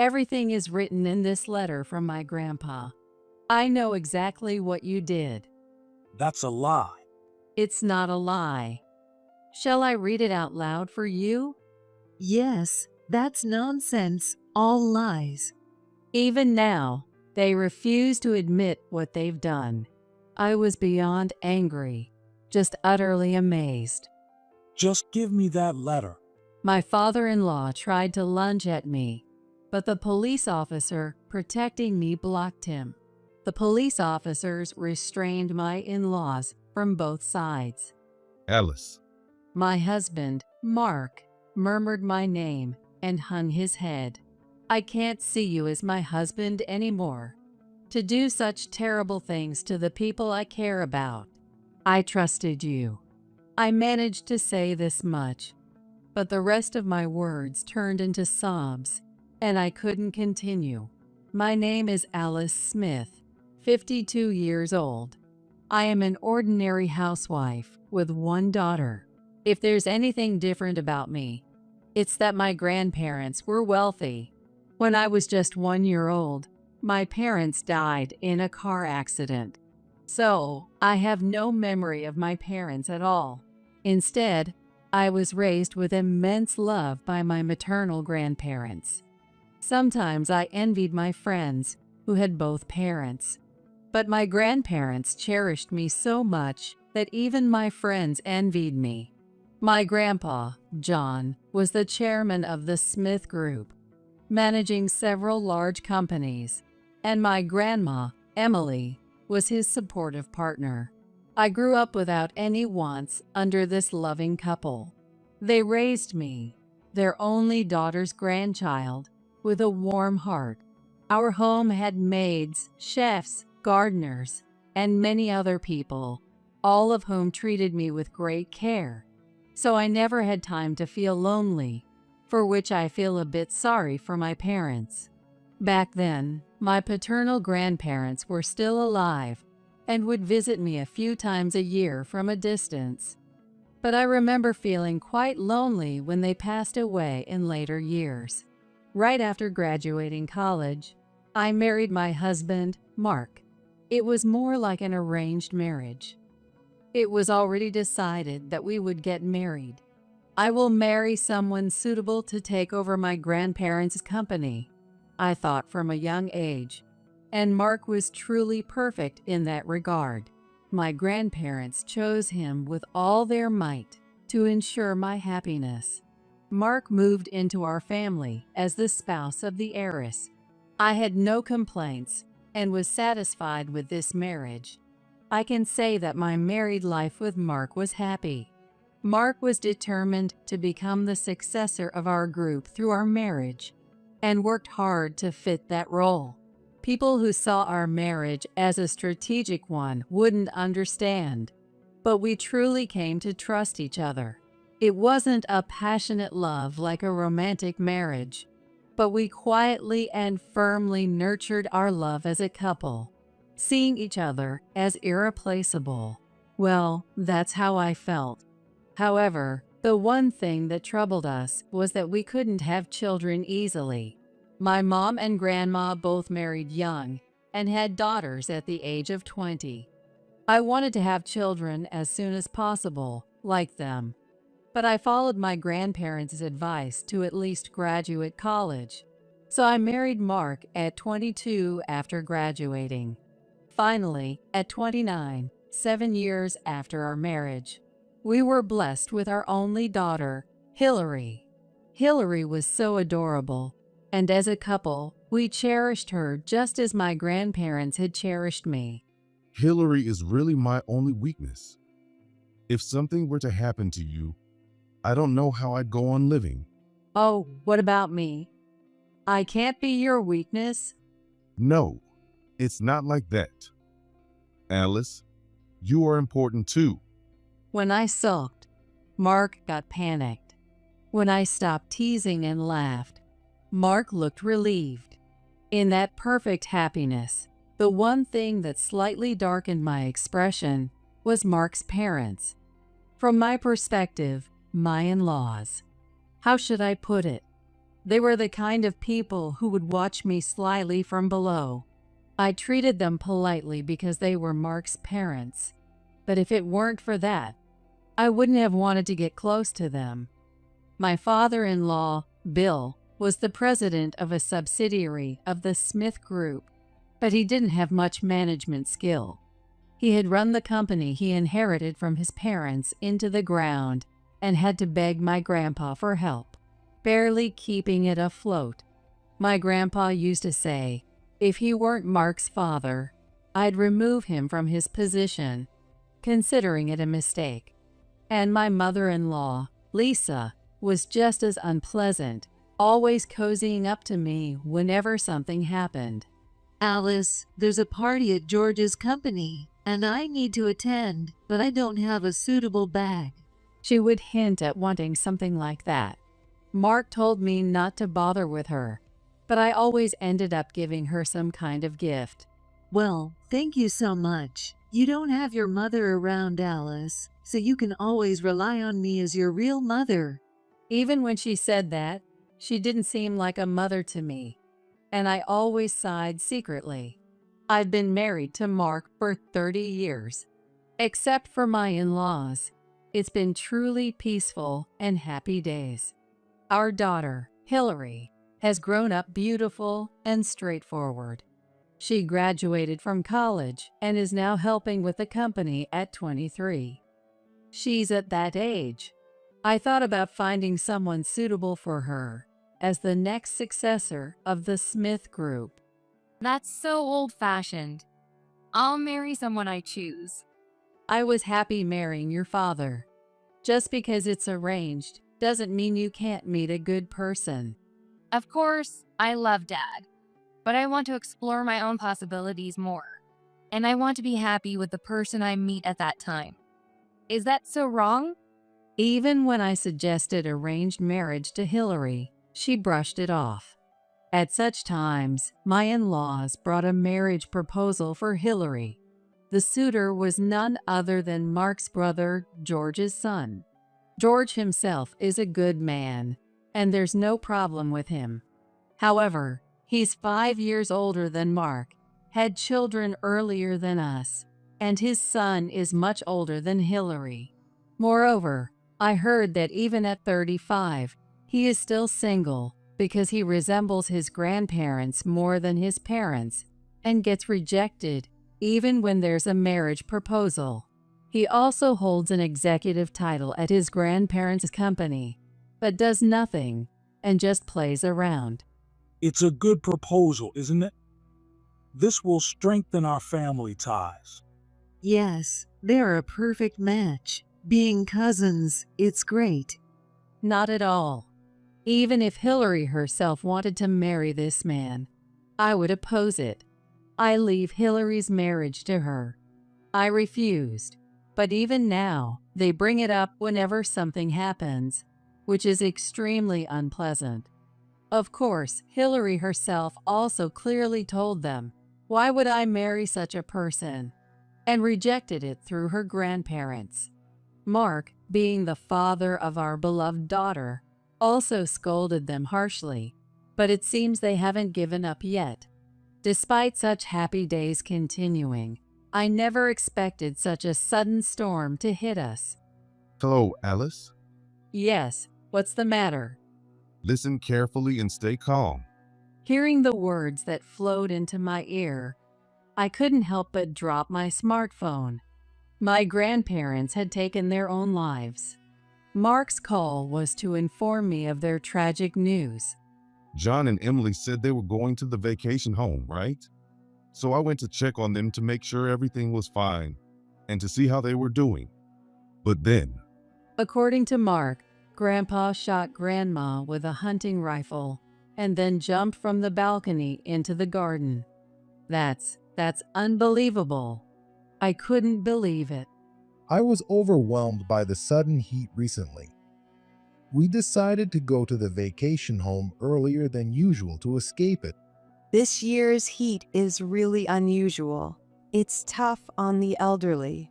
Everything is written in this letter from my grandpa. I know exactly what you did. That's a lie. It's not a lie. Shall I read it out loud for you? Yes, that's nonsense. All lies. Even now, they refuse to admit what they've done. I was beyond angry, just utterly amazed. Just give me that letter. My father-in-law tried to lunge at me, but the police officer protecting me blocked him. The police officers restrained my in-laws from both sides. Alice. My husband, Mark, murmured my name and hung his head. I can't see you as my husband anymore. To do such terrible things to the people I care about. I trusted you. I managed to say this much, but the rest of my words turned into sobs, and I couldn't continue. My name is Alice Smith, 52 years old. I am an ordinary housewife with one daughter. If there's anything different about me, it's that my grandparents were wealthy. When I was just 1 year old, my parents died in a car accident. So, I have no memory of my parents at all. Instead, I was raised with immense love by my maternal grandparents. Sometimes I envied my friends who had both parents. But my grandparents cherished me so much that even my friends envied me. My grandpa, John, was the chairman of the Smith Group, managing several large companies, and my grandma, Emily, was his supportive partner. I grew up without any wants under this loving couple. They raised me, their only daughter's grandchild, with a warm heart. Our home had maids, chefs, gardeners, and many other people, all of whom treated me with great care. So I never had time to feel lonely, for which I feel a bit sorry for my parents. Back then, my paternal grandparents were still alive and would visit me a few times a year from a distance. But I remember feeling quite lonely when they passed away in later years. Right after graduating college, I married my husband, Mark. It was more like an arranged marriage. It was already decided that we would get married. I will marry someone suitable to take over my grandparents' company, I thought from a young age, and Mark was truly perfect in that regard. My grandparents chose him with all their might to ensure my happiness. Mark moved into our family as the spouse of the heiress. I had no complaints and was satisfied with this marriage. I can say that my married life with Mark was happy. Mark was determined to become the successor of our group through our marriage and worked hard to fit that role. People who saw our marriage as a strategic one wouldn't understand, but we truly came to trust each other. It wasn't a passionate love like a romantic marriage, but we quietly and firmly nurtured our love as a couple, seeing each other as irreplaceable. Well, that's how I felt. However, the one thing that troubled us was that we couldn't have children easily. My mom and grandma both married young and had daughters at the age of 20. I wanted to have children as soon as possible, like them. But I followed my grandparents' advice to at least graduate college. So I married Mark at 22 after graduating. Finally, at 29, 7 years after our marriage, we were blessed with our only daughter, Hilary. Hilary was so adorable, and as a couple, we cherished her just as my grandparents had cherished me. Hilary is really my only weakness. If something were to happen to you, I don't know how I'd go on living. Oh, what about me? I can't be your weakness. No, it's not like that. Alice, you are important too. When I sulked, Mark got panicked. When I stopped teasing and laughed, Mark looked relieved. In that perfect happiness, the one thing that slightly darkened my expression was Mark's parents. From my perspective, my in-laws. How should I put it? They were the kind of people who would watch me slyly from below. I treated them politely because they were Mark's parents. But if it weren't for that, I wouldn't have wanted to get close to them. My father-in-law, Bill, was the president of a subsidiary of the Smith Group, but he didn't have much management skill. He had run the company he inherited from his parents into the ground and had to beg my grandpa for help, barely keeping it afloat. My grandpa used to say, if he weren't Mark's father, I'd remove him from his position, considering it a mistake. And my mother-in-law, Lisa, was just as unpleasant, always cozying up to me whenever something happened. Alice, there's a party at George's company, and I need to attend, but I don't have a suitable bag. She would hint at wanting something like that. Mark told me not to bother with her, but I always ended up giving her some kind of gift. Well, thank you so much. You don't have your mother around, Alice, so you can always rely on me as your real mother. Even when she said that, she didn't seem like a mother to me, and I always sighed secretly. I'd been married to Mark for 30 years. Except for my in-laws, it's been truly peaceful and happy days. Our daughter, Hilary, has grown up beautiful and straightforward. She graduated from college and is now helping with the company at 23. She's at that age. I thought about finding someone suitable for her as the next successor of the Smith Group. That's so old-fashioned. I'll marry someone I choose. I was happy marrying your father. Just because it's arranged doesn't mean you can't meet a good person. Of course, I love Dad, but I want to explore my own possibilities more, and I want to be happy with the person I meet at that time. Is that so wrong? Even when I suggested arranged marriage to Hilary, she brushed it off. At such times, my in-laws brought a marriage proposal for Hilary. The suitor was none other than Mark's brother, George's son. George himself is a good man, and there's no problem with him. However, he's 5 years older than Mark, had children earlier than us, and his son is much older than Hilary. Moreover, I heard that even at 35, he is still single because he resembles his grandparents more than his parents and gets rejected even when there's a marriage proposal. He also holds an executive title at his grandparents' company, but does nothing and just plays around. It's a good proposal, isn't it? This will strengthen our family ties. Yes, they're a perfect match. Being cousins, it's great. Not at all. Even if Hilary herself wanted to marry this man, I would oppose it. I leave Hilary's marriage to her. I refused, but even now, they bring it up whenever something happens, which is extremely unpleasant. Of course, Hilary herself also clearly told them, why would I marry such a person? And rejected it through her grandparents. Mark, being the father of our beloved daughter, also scolded them harshly, but it seems they haven't given up yet. Despite such happy days continuing, I never expected such a sudden storm to hit us. Hello, Alice. Yes, what's the matter? Listen carefully and stay calm. Hearing the words that flowed into my ear, I couldn't help but drop my smartphone. My grandparents had taken their own lives. Mark's call was to inform me of their tragic news. John and Emily said they were going to the vacation home, right? So I went to check on them to make sure everything was fine and to see how they were doing. But then, According to Mark, Grandpa shot Grandma with a hunting rifle and then jumped from the balcony into the garden. That's unbelievable. I couldn't believe it. I was overwhelmed by the sudden heat recently. We decided to go to the vacation home earlier than usual to escape it. This year's heat is really unusual. It's tough on the elderly.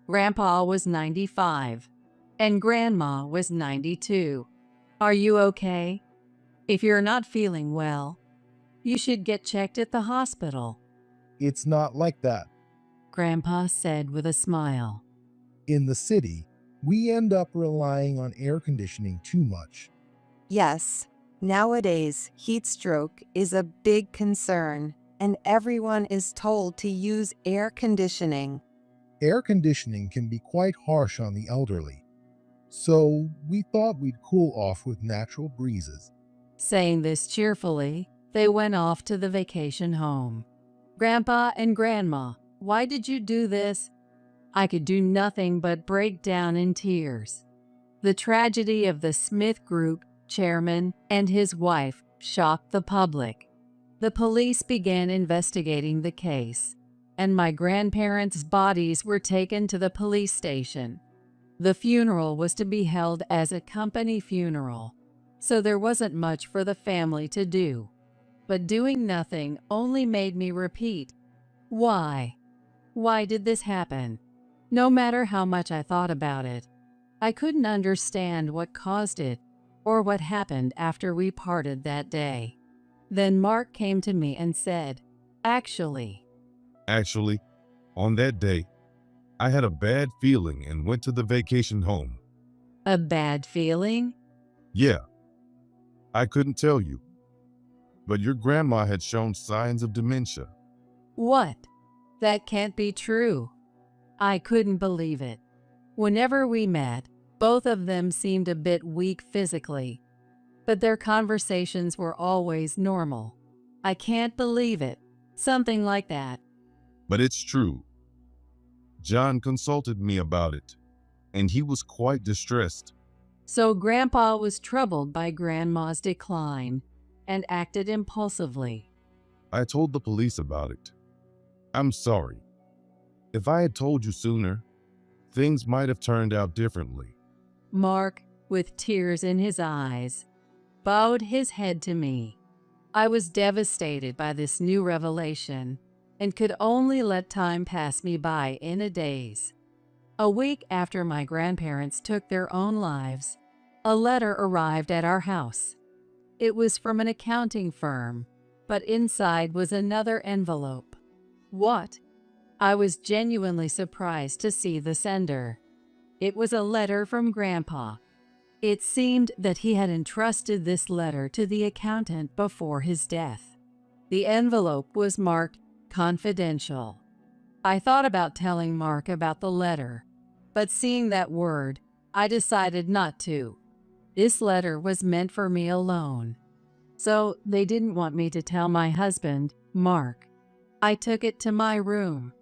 Grandpa was 95, and Grandma was 92. Are you okay? If you're not feeling well, you should get checked at the hospital, It's not like that. Grandpa said with a smile. In the city, we end up relying on air conditioning too much. Yes, nowadays, heat stroke is a big concern, and everyone is told to use air conditioning. Air conditioning can be quite harsh on the elderly, so we thought we'd cool off with natural breezes. Saying this cheerfully, they went off to the vacation home. Grandpa and Grandma, why did you do this? I could do nothing but break down in tears. The tragedy of the Smith Group chairman and his wife shocked the public. The police began investigating the case, and my grandparents' bodies were taken to the police station. The funeral was to be held as a company funeral, so there wasn't much for the family to do. But doing nothing only made me repeat, why? Why did this happen? No matter how much I thought about it, I couldn't understand what caused it or what happened after we parted that day. Then Mark came to me and said, Actually, on that day, I had a bad feeling and went to the vacation home. a bad feeling? Yeah, I couldn't tell you, but your grandma had shown signs of dementia. What? That can't be true. I couldn't believe it. Whenever we met, both of them seemed a bit weak physically, but their conversations were always normal. I can't believe it. Something like that. But it's true. John consulted me about it, and he was quite distressed. So Grandpa was troubled by Grandma's decline and acted impulsively. I told the police about it. I'm sorry. If I had told you sooner, things might have turned out differently. Mark, with tears in his eyes, bowed his head to me. I was devastated by this new revelation and could only let time pass me by in a daze. A week after my grandparents took their own lives, a letter arrived at our house. It was from an accounting firm, but inside was another envelope. What? I was genuinely surprised to see the sender. It was a letter from Grandpa. It seemed that he had entrusted this letter to the accountant before his death. The envelope was marked confidential. I thought about telling Mark about the letter, but seeing that word, I decided not to. This letter was meant for me alone. So they didn't want me to tell my husband, Mark. I took it to my room,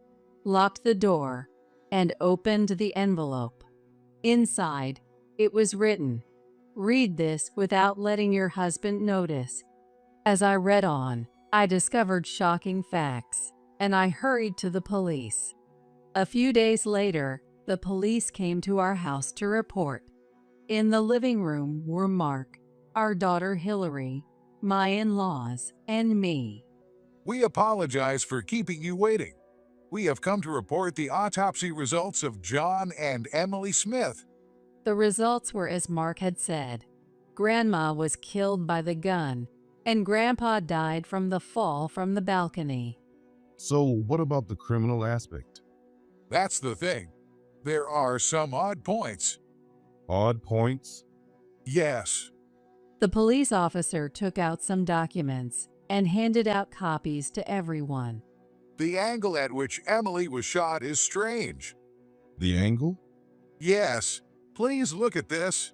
locked the door, and opened the envelope. Inside, it was written, "Read this without letting your husband notice." As I read on, I discovered shocking facts, and I hurried to the police. A few days later, the police came to our house to report. In the living room were Mark, our daughter Hilary, my in-laws, and me. We apologize for keeping you waiting. We have come to report the autopsy results of John and Emily Smith. The results were as Mark had said. Grandma was killed by the gun, and Grandpa died from the fall from the balcony. So what about the criminal aspect? That's the thing. There are some odd points. Odd points? Yes, The police officer took out some documents and handed out copies to everyone. the angle at which Emily was shot is strange. The angle? Yes, please look at this.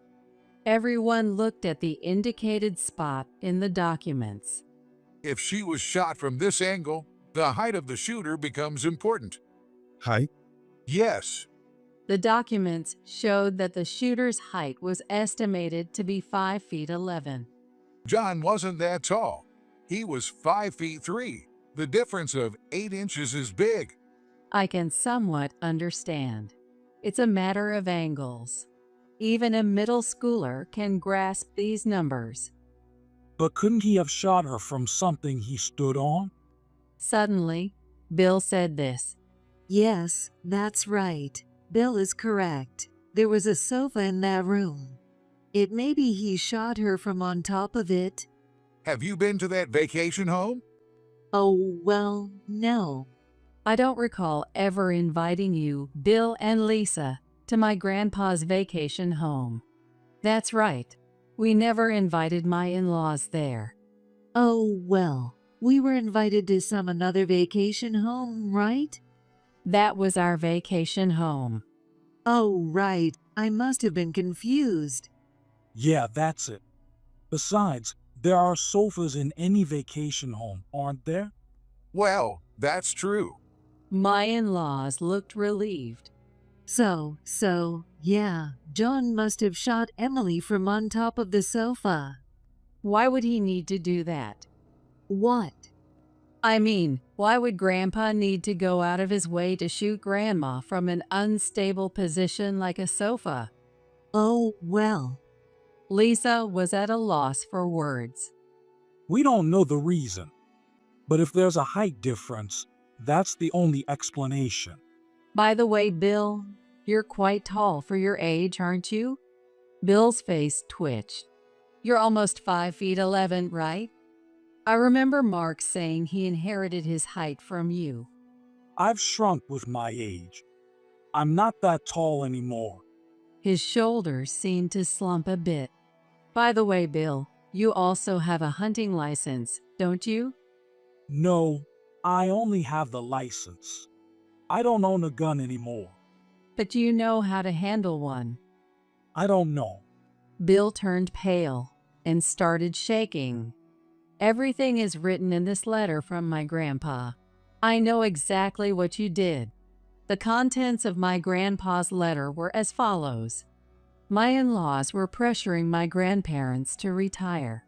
Everyone looked at the indicated spot in the documents. If she was shot from this angle, the height of the shooter becomes important. Height? Yes, The documents showed that the shooter's height was estimated to be 5 feet 11. John wasn't that tall. He was 5 feet 3. The difference of 8 inches is big. I can somewhat understand. It's a matter of angles. Even a middle schooler can grasp these numbers. But couldn't he have shot her from something he stood on? Suddenly, Bill said this. Yes, that's right. Bill is correct. There was a sofa in that room. It may be he shot her from on top of it, Have you been to that vacation home? Oh, well, no. I don't recall ever inviting you, Bill and Lisa, to my grandpa's vacation home. That's right. We never invited my in-laws there. Oh, well, we were invited to some another vacation home, right? That was our vacation home. Oh, right. I must have been confused. Yeah, that's it. Besides, there are sofas in any vacation home, aren't there? Well, that's true. My in-laws looked relieved. Yeah, John must have shot Emily from on top of the sofa. Why would he need to do that? What? I mean, why would Grandpa need to go out of his way to shoot Grandma from an unstable position like a sofa? Oh, well. Lisa was at a loss for words. We don't know the reason. But if there's a height difference, that's the only explanation. By the way, Bill, you're quite tall for your age, aren't you? Bill's face twitched. You're almost 5'11", right? I remember Mark saying he inherited his height from you. I've shrunk with my age. I'm not that tall anymore. His shoulders seemed to slump a bit. By the way, Bill, you also have a hunting license, don't you? No, I only have the license. I don't own a gun anymore. But you know how to handle one. I don't know. Bill turned pale and started shaking. Everything is written in this letter from my grandpa. I know exactly what you did. The contents of my grandpa's letter were as follows. My in-laws were pressuring my grandparents to retire.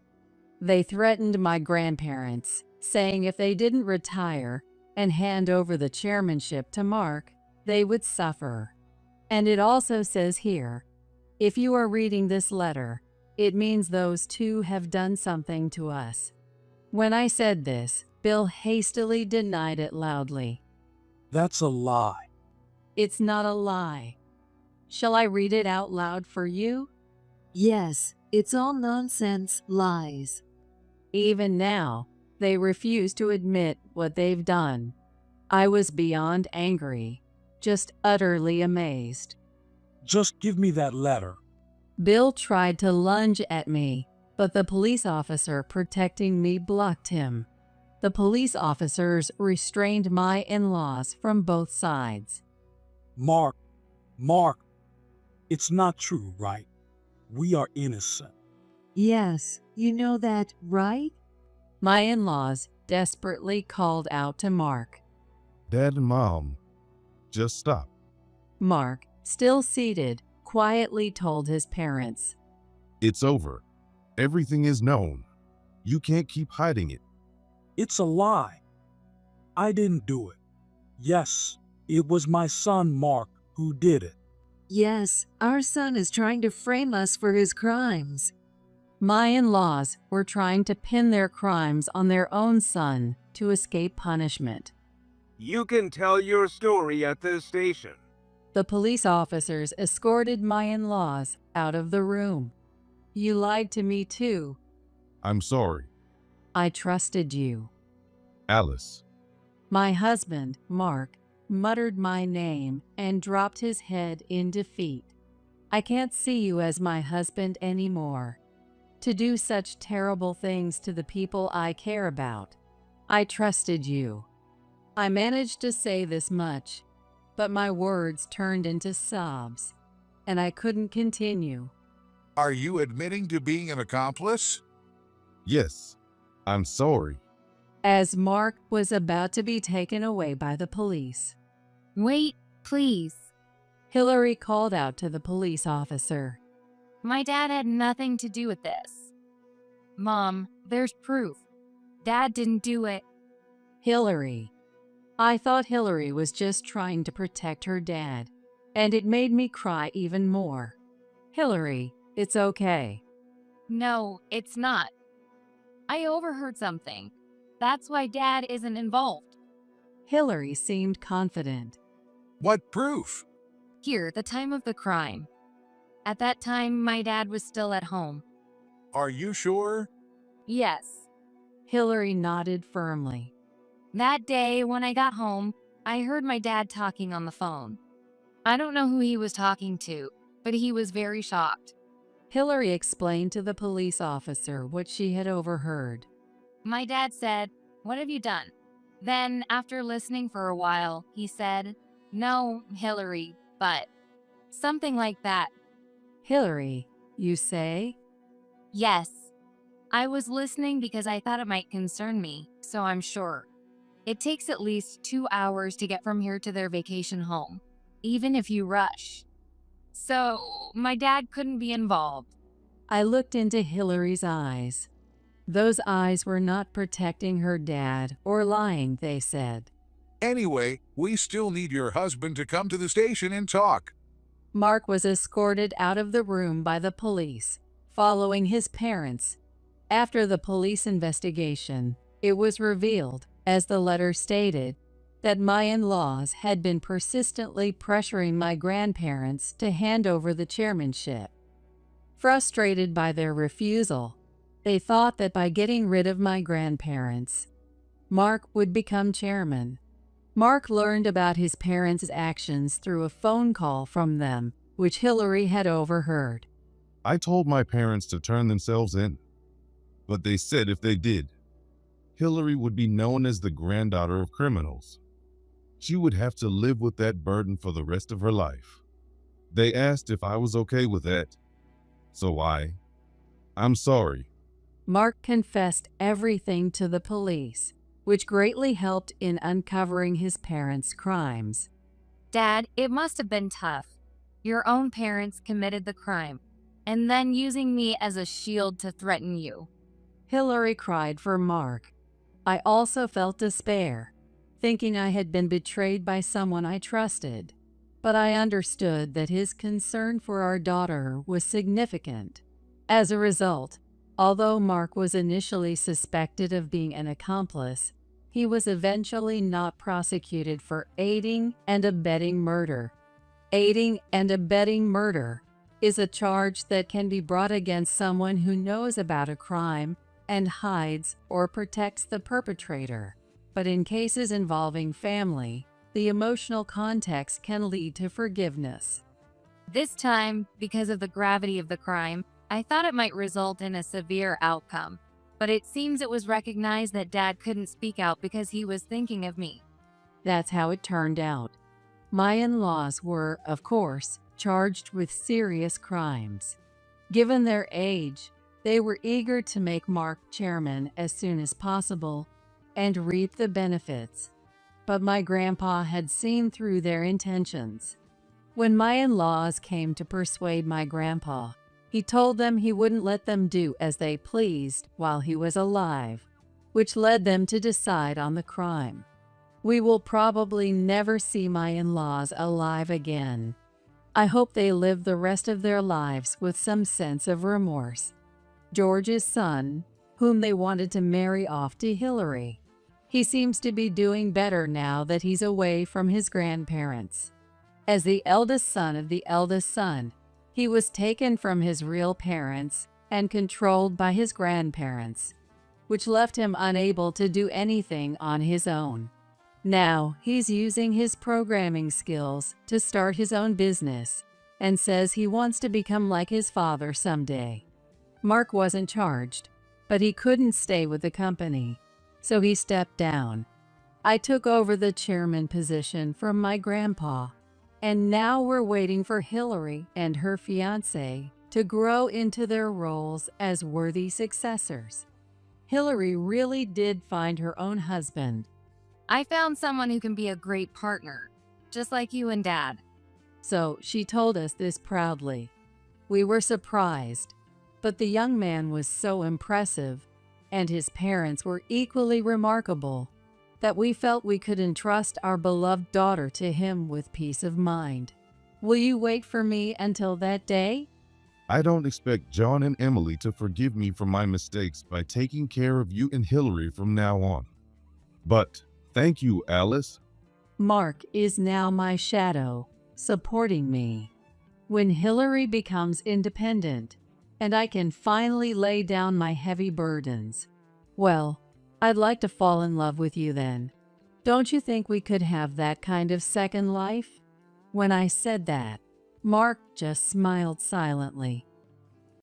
They threatened my grandparents, saying if they didn't retire and hand over the chairmanship to Mark, they would suffer. And it also says here, if you are reading this letter, it means those two have done something to us. When I said this, Bill hastily denied it loudly. That's a lie. It's not a lie. Shall I read it out loud for you? Yes, it's all nonsense, lies. Even now, they refuse to admit what they've done. I was beyond angry, just utterly amazed. Just give me that letter. Bill tried to lunge at me, but the police officer protecting me blocked him. The police officers restrained my in-laws from both sides. Mark, it's not true, right? We are innocent. Yes, you know that, right? My in-laws desperately called out to Mark. Dad and Mom, just stop. Mark, still seated, quietly told his parents. It's over. Everything is known. You can't keep hiding it. It's a lie. I didn't do it. Yes, it was my son Mark who did it. Yes, our son is trying to frame us for his crimes. My in-laws were trying to pin their crimes on their own son to escape punishment. You can tell your story at the station. The police officers escorted my in-laws out of the room. You lied to me too. I'm sorry. I trusted you. Alice. My husband, Mark, muttered my name and dropped his head in defeat. I can't see you as my husband anymore. To do such terrible things to the people I care about. I trusted you. I managed to say this much, but my words turned into sobs, and I couldn't continue. Are you admitting to being an accomplice? Yes, I'm sorry. As Mark was about to be taken away by the police. Wait, please. Hilary called out to the police officer. My dad had nothing to do with this. Mom, there's proof. Dad didn't do it. Hilary. I thought Hilary was just trying to protect her dad, and it made me cry even more. Hilary, it's okay. No, it's not. I overheard something. That's why Dad isn't involved. Hilary seemed confident. What proof? Here, the time of the crime. At that time, my dad was still at home. Are you sure? Yes, Hilary nodded firmly. That day when I got home, I heard my dad talking on the phone. I don't know who he was talking to, but he was very shocked. Hilary explained to the police officer what she had overheard. My dad said, "What have you done?" Then, after listening for a while, he said, "No, Hilary, but..." Something like that. Hilary, you say? Yes. I was listening because I thought it might concern me, so I'm sure. It takes at least 2 hours to get from here to their vacation home, even if you rush. So, my dad couldn't be involved. I looked into Hilary's eyes. Those eyes were not protecting her dad or lying, they said. Anyway, we still need your husband to come to the station and talk. Mark was escorted out of the room by the police, following his parents. After the police investigation, it was revealed, as the letter stated, that my in-laws had been persistently pressuring my grandparents to hand over the chairmanship. Frustrated by their refusal, they thought that by getting rid of my grandparents, Mark would become chairman. Mark learned about his parents' actions through a phone call from them, which Hilary had overheard. I told my parents to turn themselves in, but they said if they did, Hilary would be known as the granddaughter of criminals. She would have to live with that burden for the rest of her life. They asked if I was okay with that, so I'm sorry. Mark confessed everything to the police, which greatly helped in uncovering his parents' crimes. Dad, it must have been tough. Your own parents committed the crime, and then using me as a shield to threaten you. Hilary cried for Mark. I also felt despair, thinking I had been betrayed by someone I trusted. But I understood that his concern for our daughter was significant. As a result, although Mark was initially suspected of being an accomplice, he was eventually not prosecuted for aiding and abetting murder. Aiding and abetting murder is a charge that can be brought against someone who knows about a crime and hides or protects the perpetrator. But in cases involving family, the emotional context can lead to forgiveness. This time, because of the gravity of the crime, I thought it might result in a severe outcome, but it seems it was recognized that Dad couldn't speak out because he was thinking of me. That's how it turned out. My in-laws were, of course, charged with serious crimes. Given their age, they were eager to make Mark chairman as soon as possible and reap the benefits. But my grandpa had seen through their intentions. When my in-laws came to persuade my grandpa, he told them he wouldn't let them do as they pleased while he was alive, which led them to decide on the crime. We will probably never see my in-laws alive again. I hope they live the rest of their lives with some sense of remorse. George's son, whom they wanted to marry off to Hilary. He seems to be doing better now that he's away from his grandparents. As the eldest son of the eldest son, he was taken from his real parents and controlled by his grandparents, which left him unable to do anything on his own. Now he's using his programming skills to start his own business and says he wants to become like his father someday. Mark wasn't charged, but he couldn't stay with the company, so he stepped down. I took over the chairman position from my grandpa, and now we're waiting for Hilary and her fiancé to grow into their roles as worthy successors. Hilary really did find her own husband. I found someone who can be a great partner, just like you and Dad. So she told us this proudly. We were surprised, but the young man was so impressive, and his parents were equally remarkable, that we felt we could entrust our beloved daughter to him with peace of mind. Will you wait for me until that day? I don't expect John and Emily to forgive me for my mistakes by taking care of you and Hilary from now on. But thank you, Alice. Mark is now my shadow, supporting me. When Hilary becomes independent, and I can finally lay down my heavy burdens, well, I'd like to fall in love with you then. Don't you think we could have that kind of second life?" When I said that, Mark just smiled silently.